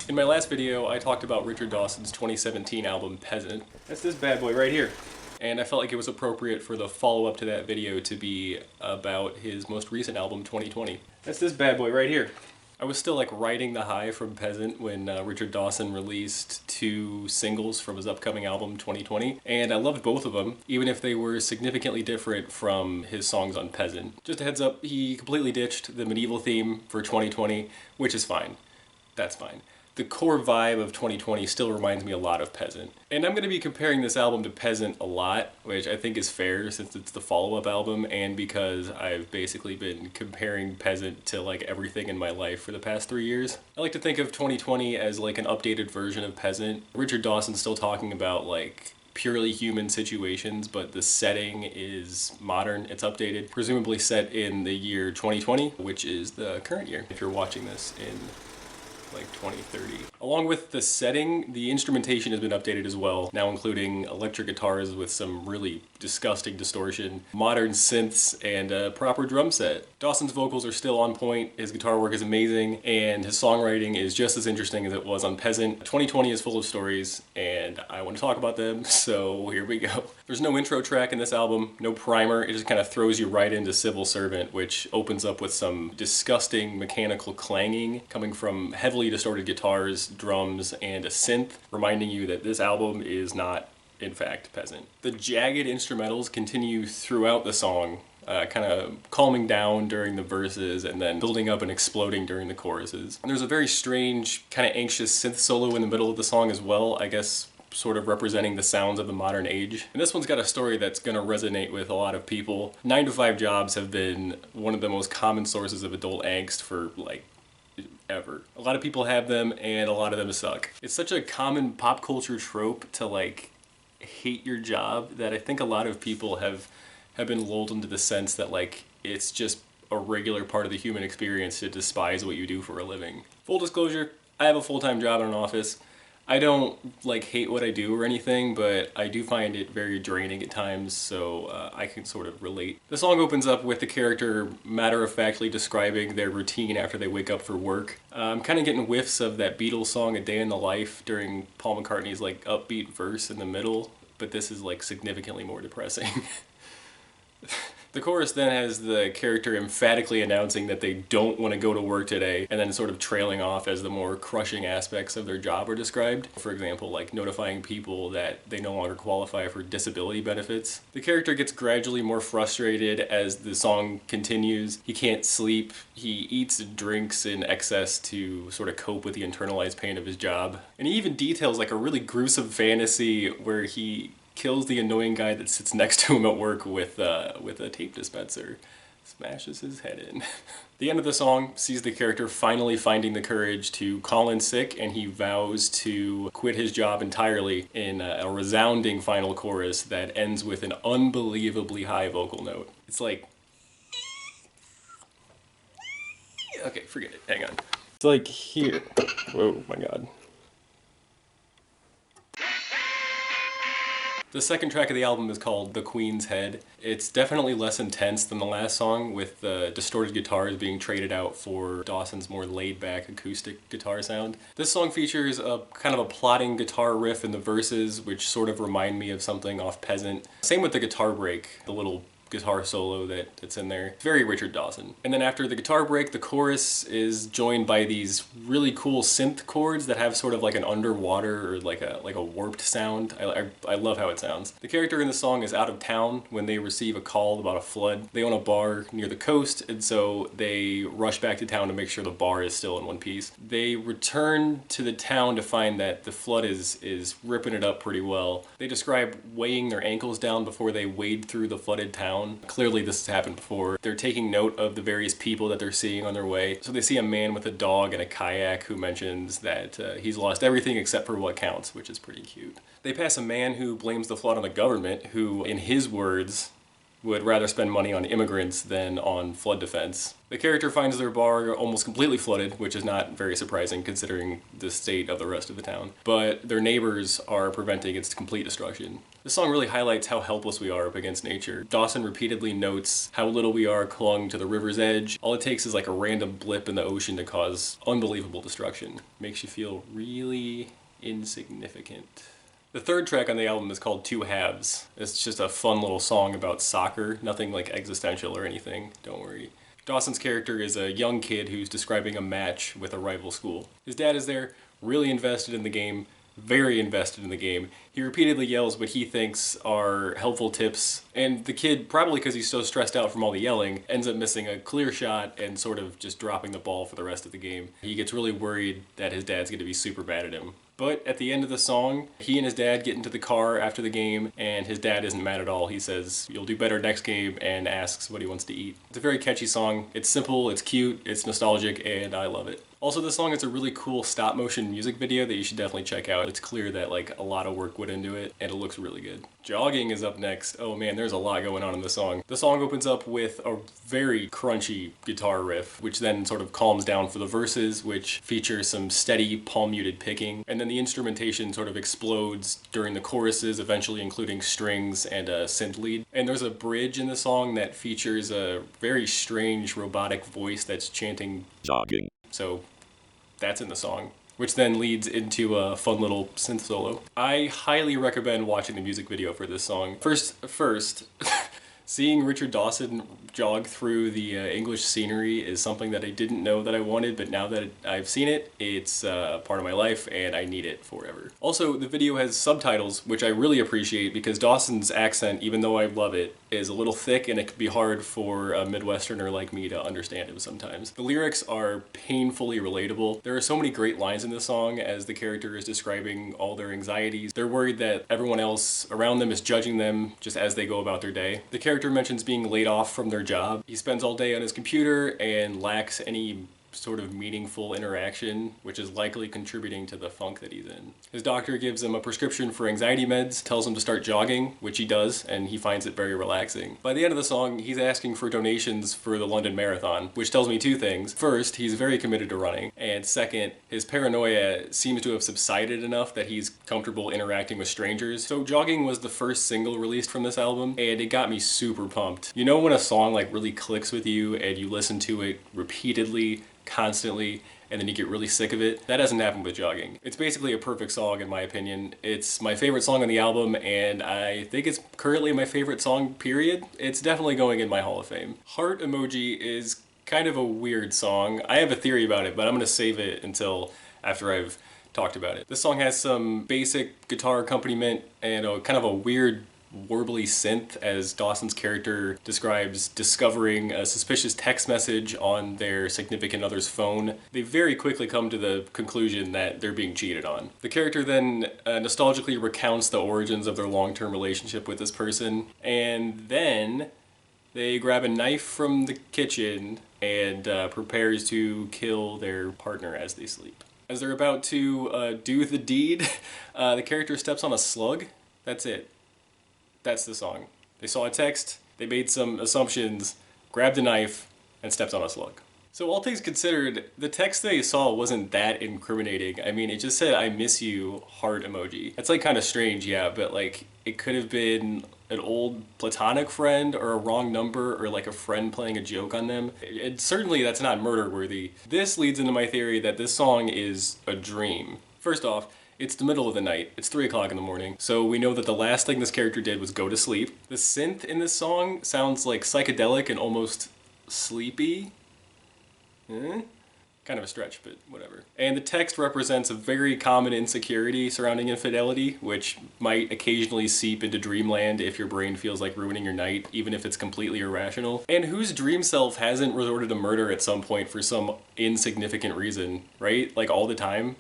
In my last video, I talked about Richard Dawson's 2017 album, Peasant. That's this bad boy right here. And I felt like it was appropriate for the follow-up to that video to be about his most recent album, 2020. That's this bad boy right here. I was still like riding the high from Peasant when Richard Dawson released 2 singles from his upcoming album 2020, and I loved both of them, even if they were significantly different from his songs on Peasant. Just a heads up, he completely ditched the medieval theme for 2020, which is fine. That's fine. The core vibe of 2020 still reminds me a lot of Peasant. And I'm going to be comparing this album to Peasant a lot, which I think is fair since it's the follow-up album and because I've basically been comparing Peasant to like everything in my life for the past 3 years. I like to think of 2020 as like an updated version of Peasant. Richard Dawson's still talking about like purely human situations, but the setting is modern, it's updated, presumably set in the year 2020, which is the current year, if you're watching this in like 2030. Along with the setting, the instrumentation has been updated as well, now including electric guitars with some really disgusting distortion, modern synths, and a proper drum set. Dawson's vocals are still on point, his guitar work is amazing, and his songwriting is just as interesting as it was on Peasant. 2020 is full of stories, and I want to talk about them, so here we go. There's no intro track in this album, no primer, it just kind of throws you right into Civil Servant, which opens up with some disgusting mechanical clanging coming from heavily distorted guitars, drums, and a synth, reminding you that this album is not, in fact, Peasant. The jagged instrumentals continue throughout the song, kind of calming down during the verses and then building up and exploding during the choruses. And there's a very strange, kind of anxious synth solo in the middle of the song as well, I guess sort of representing the sounds of the modern age. And this one's got a story that's gonna resonate with a lot of people. 9-to-5 jobs have been one of the most common sources of adult angst for like ever. A lot of people have them and a lot of them suck. It's such a common pop culture trope to like hate your job that I think a lot of people have been lulled into the sense that like it's just a regular part of the human experience to despise what you do for a living. Full disclosure, I have a full-time job in an office. I don't like hate what I do or anything, but I do find it very draining at times, so I can sort of relate. The song opens up with the character matter-of-factly describing their routine after they wake up for work. I'm kind of getting whiffs of that Beatles song, A Day in the Life, during Paul McCartney's like upbeat verse in the middle, but this is like significantly more depressing. The chorus then has the character emphatically announcing that they don't want to go to work today, and then sort of trailing off as the more crushing aspects of their job are described. For example, like notifying people that they no longer qualify for disability benefits. The character gets gradually more frustrated as the song continues. He can't sleep. He eats and drinks in excess to sort of cope with the internalized pain of his job. And he even details like a really gruesome fantasy where he kills the annoying guy that sits next to him at work with a tape dispenser. Smashes his head in. The end of the song sees the character finally finding the courage to call in sick, and he vows to quit his job entirely in a resounding final chorus that ends with an unbelievably high vocal note. It's like... Okay, forget it. Hang on. It's like here. Whoa, my god. The second track of the album is called The Queen's Head. It's definitely less intense than the last song, with the distorted guitars being traded out for Dawson's more laid-back acoustic guitar sound. This song features a kind of a plodding guitar riff in the verses, which sort of remind me of something off Peasant. Same with the guitar break, the little guitar solo that's in there. It's very Richard Dawson. And then after the guitar break, the chorus is joined by these really cool synth chords that have sort of like an underwater or like a warped sound. I love how it sounds. The character in the song is out of town when they receive a call about a flood. They own a bar near the coast, and so they rush back to town to make sure the bar is still in one piece. They return to the town to find that the flood is ripping it up pretty well. They describe weighing their ankles down before they wade through the flooded town. Clearly this has happened before. They're taking note of the various people that they're seeing on their way. So they see a man with a dog and a kayak who mentions that he's lost everything except for what counts, which is pretty cute. They pass a man who blames the flood on the government, who, in his words, would rather spend money on immigrants than on flood defense. The character finds their bar almost completely flooded, which is not very surprising considering the state of the rest of the town, but their neighbors are preventing its complete destruction. This song really highlights how helpless we are up against nature. Dawson repeatedly notes how little we are clung to the river's edge. All it takes is like a random blip in the ocean to cause unbelievable destruction. Makes you feel really insignificant. The third track on the album is called Two Halves. It's just a fun little song about soccer, nothing like existential or anything, don't worry. Dawson's character is a young kid who's describing a match with a rival school. His dad is there, really invested in the game, very invested in the game. He repeatedly yells what he thinks are helpful tips, and the kid, probably because he's so stressed out from all the yelling, ends up missing a clear shot and sort of just dropping the ball for the rest of the game. He gets really worried that his dad's going to be super bad at him. But at the end of the song, he and his dad get into the car after the game, and his dad isn't mad at all. He says, "You'll do better next game," and asks what he wants to eat. It's a very catchy song. It's simple, it's cute, it's nostalgic, and I love it. Also, this song is a really cool stop motion music video that you should definitely check out. It's clear that like a lot of work went into it, and it looks really good. Jogging is up next. Oh man, there's a lot going on in the song. The song opens up with a very crunchy guitar riff, which then sort of calms down for the verses, which features some steady palm muted picking, and then the instrumentation sort of explodes during the choruses, eventually including strings and a synth lead. And there's a bridge in the song that features a very strange robotic voice that's chanting jogging. So that's in the song, which then leads into a fun little synth solo. I highly recommend watching the music video for this song. First, seeing Richard Dawson jog through the English scenery is something that I didn't know that I wanted, but now that I've seen it, it's part of my life and I need it forever. Also, the video has subtitles, which I really appreciate because Dawson's accent, even though I love it, is a little thick and it can be hard for a Midwesterner like me to understand him sometimes. The lyrics are painfully relatable. There are so many great lines in this song as the character is describing all their anxieties. They're worried that everyone else around them is judging them just as they go about their day. The character mentions being laid off from their job. He spends all day on his computer and lacks any sort of meaningful interaction, which is likely contributing to the funk that he's in. His doctor gives him a prescription for anxiety meds, tells him to start jogging, which he does, and he finds it very relaxing. By the end of the song, he's asking for donations for the London Marathon, which tells me two things. First, he's very committed to running, and second, his paranoia seems to have subsided enough that he's comfortable interacting with strangers. So Jogging was the first single released from this album, and it got me super pumped. You know when a song like really clicks with you and you listen to it repeatedly, constantly, and then you get really sick of it? That hasn't happened with Jogging. It's basically a perfect song in my opinion. It's my favorite song on the album, and I think it's currently my favorite song, period. It's definitely going in my Hall of Fame. Heart Emoji is kind of a weird song. I have a theory about it, but I'm gonna save it until after I've talked about it. This song has some basic guitar accompaniment and a kind of a weird warbly synth as Dawson's character describes discovering a suspicious text message on their significant other's phone. They very quickly come to the conclusion that they're being cheated on. The character then nostalgically recounts the origins of their long-term relationship with this person, and then they grab a knife from the kitchen and prepares to kill their partner as they sleep. As they're about to do the deed, the character steps on a slug. That's it. That's the song. They saw a text, they made some assumptions, grabbed a knife, and stepped on a slug. So all things considered, the text they saw wasn't that incriminating. I mean, it just said, "I miss you, heart emoji." That's like kind of strange, yeah, but like it could have been an old platonic friend or a wrong number or like a friend playing a joke on them. Certainly that's not murder worthy. This leads into my theory that this song is a dream. First off, it's the middle of the night. It's 3 o'clock in the morning. So we know that the last thing this character did was go to sleep. The synth in this song sounds like psychedelic and almost sleepy. Kind of a stretch, but whatever. And the text represents a very common insecurity surrounding infidelity, which might occasionally seep into dreamland if your brain feels like ruining your night, even if it's completely irrational. And whose dream self hasn't resorted to murder at some point for some insignificant reason, right? Like all the time?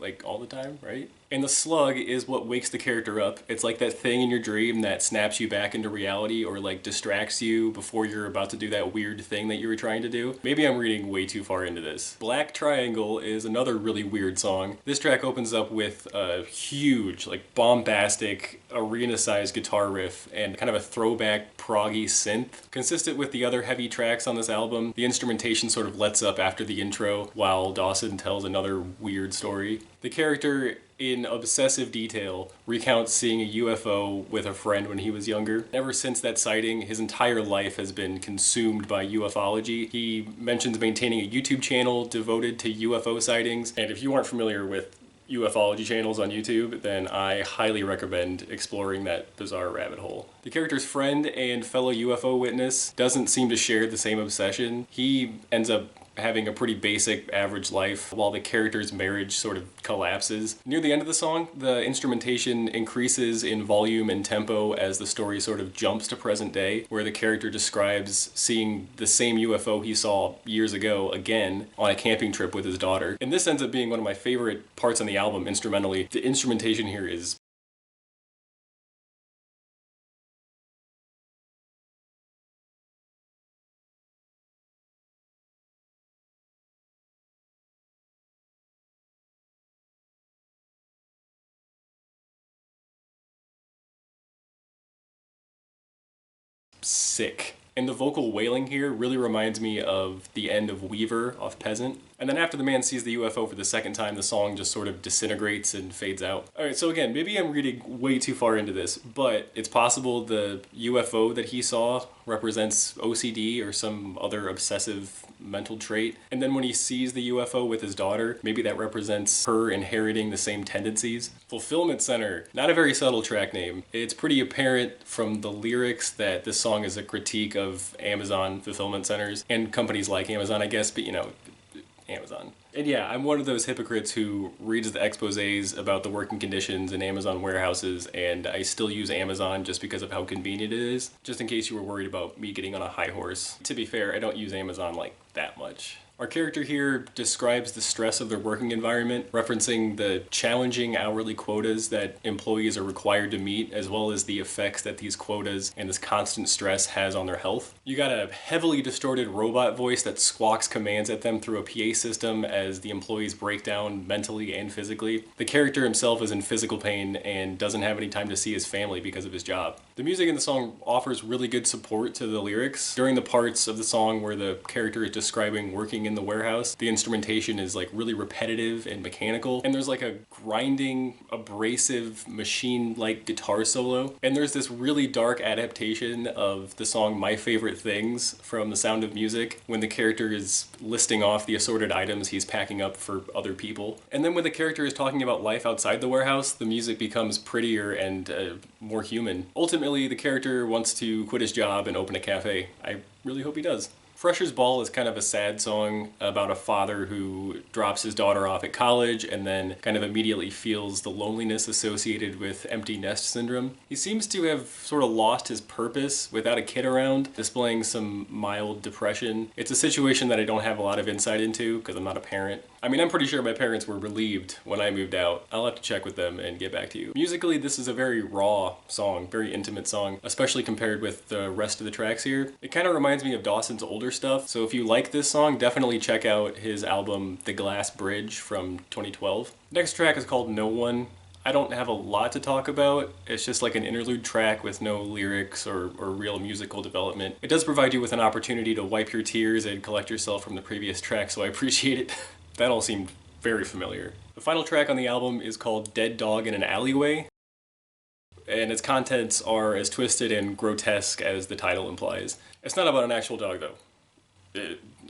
Like all the time, right? And the slug is what wakes the character up. It's like that thing in your dream that snaps you back into reality or like distracts you before you're about to do that weird thing that you were trying to do. Maybe I'm reading way too far into this. Black Triangle is another really weird song. This track opens up with a huge, like bombastic, arena-sized guitar riff and kind of a throwback proggy synth. Consistent with the other heavy tracks on this album, the instrumentation sort of lets up after the intro while Dawson tells another weird story. The character, in obsessive detail, recounts seeing a UFO with a friend when he was younger. Ever since that sighting, his entire life has been consumed by ufology. He mentions maintaining a YouTube channel devoted to UFO sightings, and if you aren't familiar with ufology channels on YouTube, then I highly recommend exploring that bizarre rabbit hole. The character's friend and fellow UFO witness doesn't seem to share the same obsession. He ends up having a pretty basic average life while the character's marriage sort of collapses. Near the end of the song, the instrumentation increases in volume and tempo as the story sort of jumps to present day, where the character describes seeing the same UFO he saw years ago again on a camping trip with his daughter. And this ends up being one of my favorite parts on the album instrumentally. The instrumentation here is sick. And the vocal wailing here really reminds me of the end of Weaver off Peasant. And then after the man sees the UFO for the second time, the song just sort of disintegrates and fades out. Alright, so again, maybe I'm reading way too far into this, but it's possible the UFO that he saw represents OCD or some other obsessive mental trait. And then when he sees the UFO with his daughter, maybe that represents her inheriting the same tendencies. Fulfillment Center, not a very subtle track name. It's pretty apparent from the lyrics that this song is a critique of Amazon fulfillment centers and companies like Amazon, I guess, but you know, Amazon. And yeah, I'm one of those hypocrites who reads the exposés about the working conditions in Amazon warehouses, and I still use Amazon just because of how convenient it is, just in case you were worried about me getting on a high horse. To be fair, I don't use Amazon like that much. Our character here describes the stress of their working environment, referencing the challenging hourly quotas that employees are required to meet, as well as the effects that these quotas and this constant stress has on their health. You got a heavily distorted robot voice that squawks commands at them through a PA system as the employees break down mentally and physically. The character himself is in physical pain and doesn't have any time to see his family because of his job. The music in the song offers really good support to the lyrics. During the parts of the song where the character is describing working in the warehouse, the instrumentation is like really repetitive and mechanical, and there's like a grinding, abrasive, machine-like guitar solo. And there's this really dark adaptation of the song My Favorite Things from The Sound of Music when the character is listing off the assorted items he's packing up for other people. And then when the character is talking about life outside the warehouse, the music becomes prettier and more human. Ultimately, the character wants to quit his job and open a cafe. I really hope he does. Fresher's Ball is kind of a sad song about a father who drops his daughter off at college and then kind of immediately feels the loneliness associated with empty nest syndrome. He seems to have sort of lost his purpose without a kid around, displaying some mild depression. It's a situation that I don't have a lot of insight into because I'm not a parent. I mean, I'm pretty sure my parents were relieved when I moved out. I'll have to check with them and get back to you. Musically, this is a very raw song, very intimate song, especially compared with the rest of the tracks here. It kind of reminds me of Dawson's older stuff, so if you like this song, definitely check out his album The Glass Bridge from 2012. Next track is called No One. I don't have a lot to talk about. It's just like an interlude track with no lyrics or real musical development. It does provide you with an opportunity to wipe your tears and collect yourself from the previous track, so I appreciate it. That all seemed very familiar. The final track on the album is called Dead Dog in an Alleyway, and its contents are as twisted and grotesque as the title implies. It's not about an actual dog though.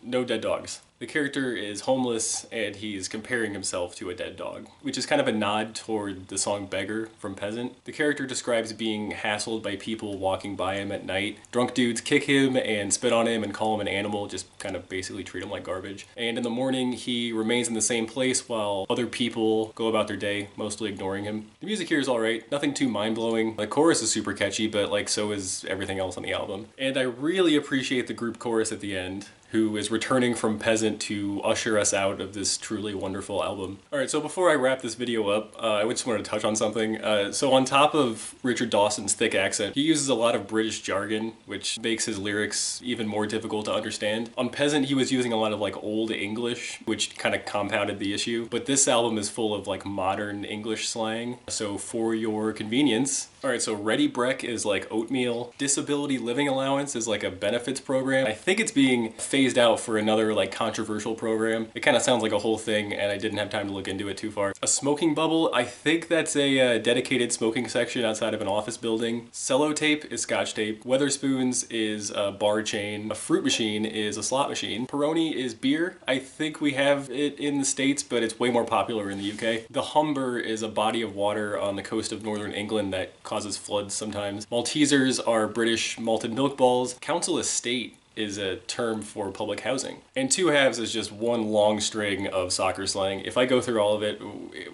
No dead dogs. The character is homeless and he's comparing himself to a dead dog, which is kind of a nod toward the song Beggar from Peasant. The character describes being hassled by people walking by him at night. Drunk dudes kick him and spit on him and call him an animal, just kind of basically treat him like garbage. And in the morning, he remains in the same place while other people go about their day, mostly ignoring him. The music here is alright, nothing too mind-blowing. The chorus is super catchy, but like so is everything else on the album. And I really appreciate the group chorus at the end. who is returning from Peasant to usher us out of this truly wonderful album. Alright, so before I wrap this video up, I just wanted to touch on something. So on top of Richard Dawson's thick accent, he uses a lot of British jargon, which makes his lyrics even more difficult to understand. On Peasant, he was using a lot of like old English, which kind of compounded the issue. But this album is full of like modern English slang. So for your convenience, alright, so Ready Brek is like oatmeal. Disability Living Allowance is like a benefits program. I think it's being phased out for another like controversial program. It kind of sounds like a whole thing and I didn't have time to look into it too far. A smoking bubble, I think that's a dedicated smoking section outside of an office building. Cello tape is Scotch tape. Weatherspoons is a bar chain. A fruit machine is a slot machine. Peroni is beer. I think we have it in the States, but it's way more popular in the UK. The Humber is a body of water on the coast of northern England that causes floods sometimes. Maltesers are British malted milk balls. Council estate is a term for public housing. And two halves is just one long string of soccer slang. If I go through all of it,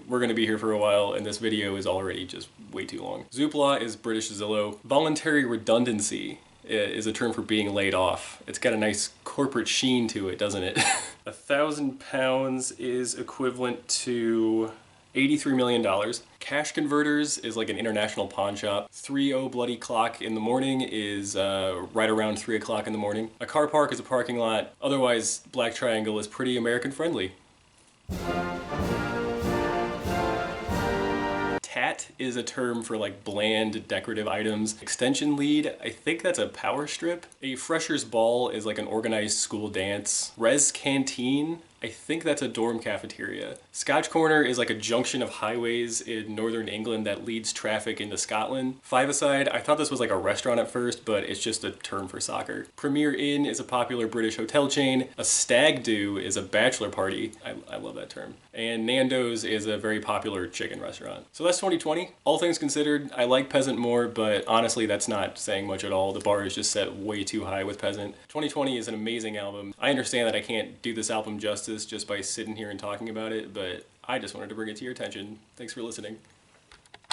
we're gonna be here for a while and this video is already just way too long. Zoopla is British Zillow. Voluntary redundancy is a term for being laid off. It's got a nice corporate sheen to it, doesn't it? £1,000 is equivalent to $83 million. Cash Converters is like an international pawn shop. 3:00 bloody clock in the morning is right around 3 o'clock in the morning. A car park is a parking lot. Otherwise, Black Triangle is pretty American friendly. Tat is a term for like bland decorative items. Extension lead, I think that's a power strip. A freshers ball is like an organized school dance. Res canteen, I think that's a dorm cafeteria. Scotch Corner is like a junction of highways in northern England that leads traffic into Scotland. Five-a-side, I thought this was like a restaurant at first, but it's just a term for soccer. Premier Inn is a popular British hotel chain. A stag do is a bachelor party. I love that term. And Nando's is a very popular chicken restaurant. So that's 2020. All things considered, I like Peasant more, but honestly, that's not saying much at all. The bar is just set way too high with Peasant. 2020 is an amazing album. I understand that I can't do this album justice just by sitting here and talking about it, but I just wanted to bring it to your attention. Thanks for listening.